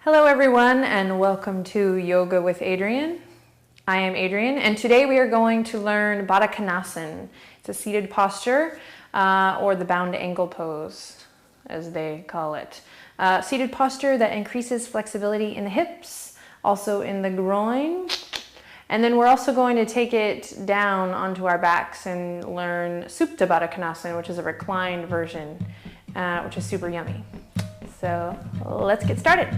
Hello everyone and welcome to Yoga with Adriene. I am Adriene and today we are going to learn Baddha Konasana. It's a seated posture or the bound angle pose as they call it. Seated posture that increases flexibility in the hips, also in the groin. And then we're also going to take it down onto our backs and learn Supta Baddha Konasana, which is a reclined version, which is super yummy. So let's get started.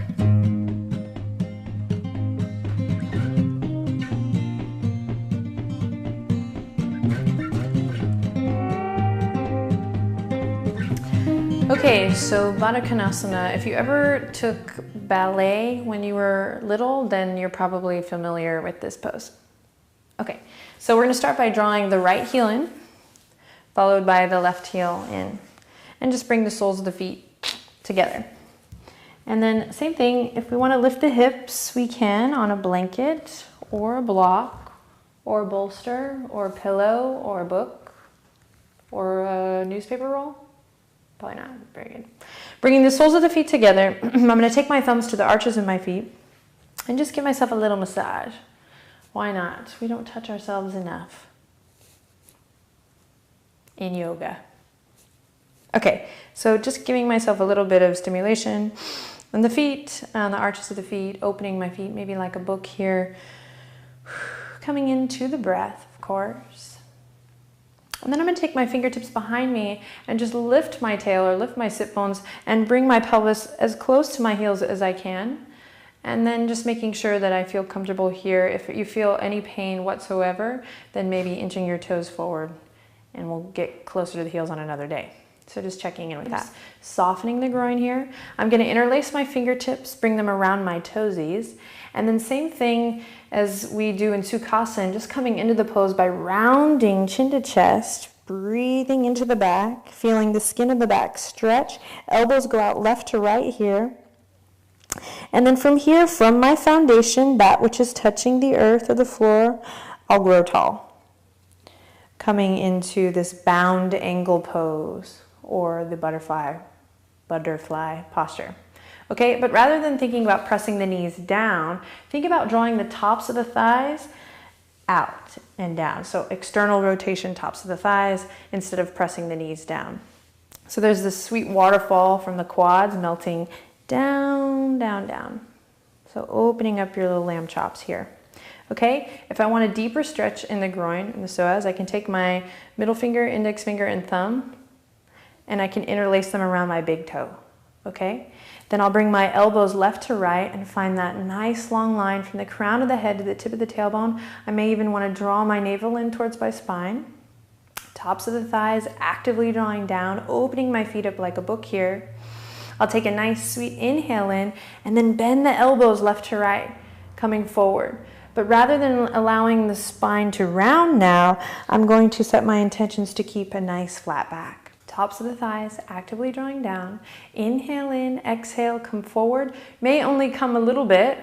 Okay, so Baddha Konasana, if you ever took ballet when you were little, then you're probably familiar with this pose. Okay, so we're going to start by drawing the right heel in, followed by the left heel in, and just bring the soles of the feet together. And then same thing, if we want to lift the hips, we can on a blanket or a block or a bolster or a pillow or a book or a newspaper roll. Probably not. Very good. Bringing the soles of the feet together, I'm going to take my thumbs to the arches of my feet and just give myself a little massage. Why not? We don't touch ourselves enough in yoga. Okay, so just giving myself a little bit of stimulation on the feet, on the arches of the feet, opening my feet, maybe like a book here. Coming into the breath, of course. And then I'm going to take my fingertips behind me and just lift my tail or lift my sit bones and bring my pelvis as close to my heels as I can. And then just making sure that I feel comfortable here. If you feel any pain whatsoever, then maybe inching your toes forward and we'll get closer to the heels on another day. So just checking in with that. Softening the groin here. I'm going to interlace my fingertips, bring them around my toesies. And then same thing as we do in Sukhasana, just coming into the pose by rounding chin to chest, breathing into the back, feeling the skin of the back stretch. Elbows go out left to right here. And then from here, from my foundation, that which is touching the earth or the floor, I'll grow tall. Coming into this bound angle pose or the butterfly posture. Okay, but rather than thinking about pressing the knees down, think about drawing the tops of the thighs out and down. So external rotation, tops of the thighs, instead of pressing the knees down. So there's this sweet waterfall from the quads melting down, down, down. So opening up your little lamb chops here. Okay, if I want a deeper stretch in the groin, in the psoas, I can take my middle finger, index finger, and thumb, and I can interlace them around my big toe. Okay, then I'll bring my elbows left to right and find that nice long line from the crown of the head to the tip of the tailbone. I may even want to draw my navel in towards my spine. Tops of the thighs actively drawing down, opening my feet up like a book here. I'll take a nice sweet inhale in and then bend the elbows left to right, coming forward. But rather than allowing the spine to round now, I'm going to set my intentions to keep a nice flat back. Tops of the thighs actively drawing down. Inhale in, exhale, come forward. May only come a little bit.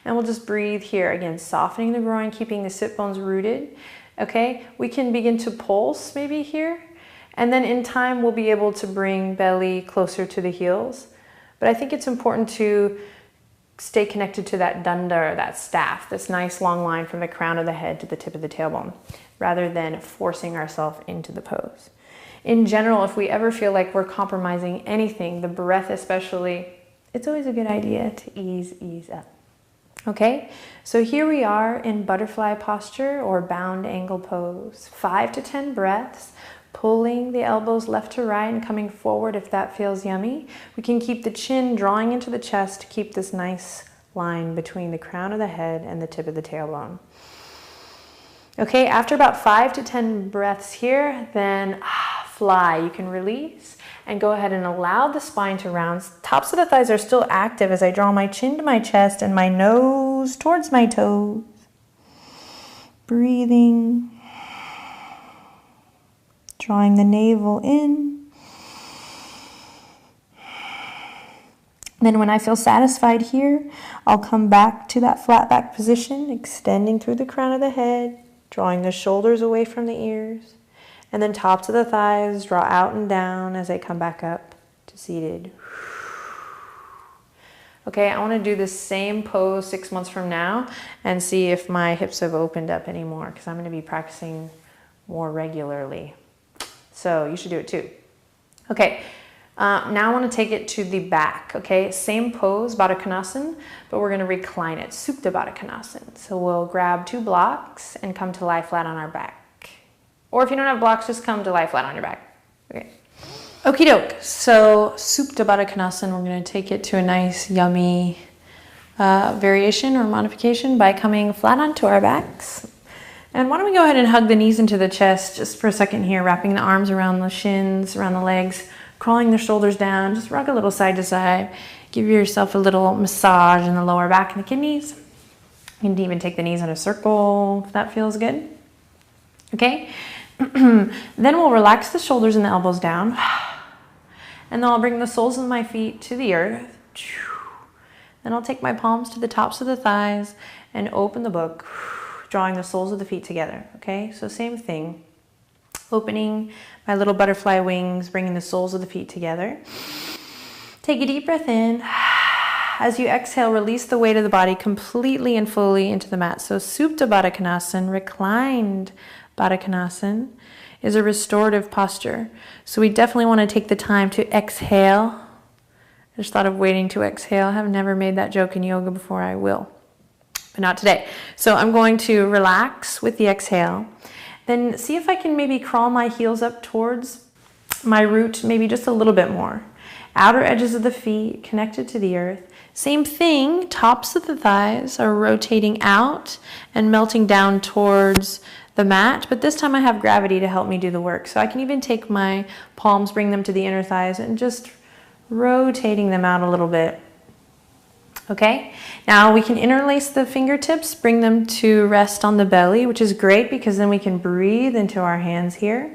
And we'll just breathe here. Again, softening the groin, keeping the sit bones rooted. Okay, we can begin to pulse maybe here. And then in time, we'll be able to bring belly closer to the heels. But I think it's important to stay connected to that danda, or that staff, this nice long line from the crown of the head to the tip of the tailbone, rather than forcing ourselves into the pose. In general, if we ever feel like we're compromising anything, the breath especially, it's always a good idea to ease up. Okay, so here we are in butterfly posture or bound angle pose. 5 to 10 breaths, pulling the elbows left to right and coming forward if that feels yummy. We can keep the chin drawing into the chest to keep this nice line between the crown of the head and the tip of the tailbone. Okay, after about 5 to 10 breaths here, then fly. You can release and go ahead and allow the spine to round. Tops of the thighs are still active as I draw my chin to my chest and my nose towards my toes. Breathing. Drawing the navel in. Then when I feel satisfied here, I'll come back to that flat back position, extending through the crown of the head, drawing the shoulders away from the ears. And then tops of the thighs draw out and down as I come back up to seated. Okay, I want to do the same pose 6 months from now and see if my hips have opened up anymore, because I'm going to be practicing more regularly. So you should do it too. Okay, now I want to take it to the back. Okay, same pose, Baddha Konasana, but we're going to recline it, Supta Baddha Konasana. So we'll grab 2 blocks and come to lie flat on our back. Or if you don't have blocks, just come to lie flat on your back. Okay. Okie doke, so Supta Baddha Konasana, we're going to take it to a nice, yummy variation or modification by coming flat onto our backs. And why don't we go ahead and hug the knees into the chest just for a second here, wrapping the arms around the shins, around the legs, crawling the shoulders down, just rock a little side to side. Give yourself a little massage in the lower back and the kidneys. You can even take the knees in a circle if that feels good. Okay, then we'll relax the shoulders and the elbows down. And then I'll bring the soles of my feet to the earth. Then I'll take my palms to the tops of the thighs and open the book, drawing the soles of the feet together. Okay, so same thing. Opening my little butterfly wings, bringing the soles of the feet together. Take a deep breath in. As you exhale, release the weight of the body completely and fully into the mat. So Supta Baddha Konasana, reclined Baddha Konasana, is a restorative posture. So we definitely want to take the time to exhale. I just thought of waiting to exhale. I have never made that joke in yoga before. I will, but not today. So I'm going to relax with the exhale. Then see if I can maybe crawl my heels up towards my root, maybe just a little bit more. Outer edges of the feet connected to the earth. Same thing, tops of the thighs are rotating out and melting down towards the mat, but this time I have gravity to help me do the work. So I can even take my palms, bring them to the inner thighs and just rotating them out a little bit. Okay, now we can interlace the fingertips, bring them to rest on the belly, which is great because then we can breathe into our hands here.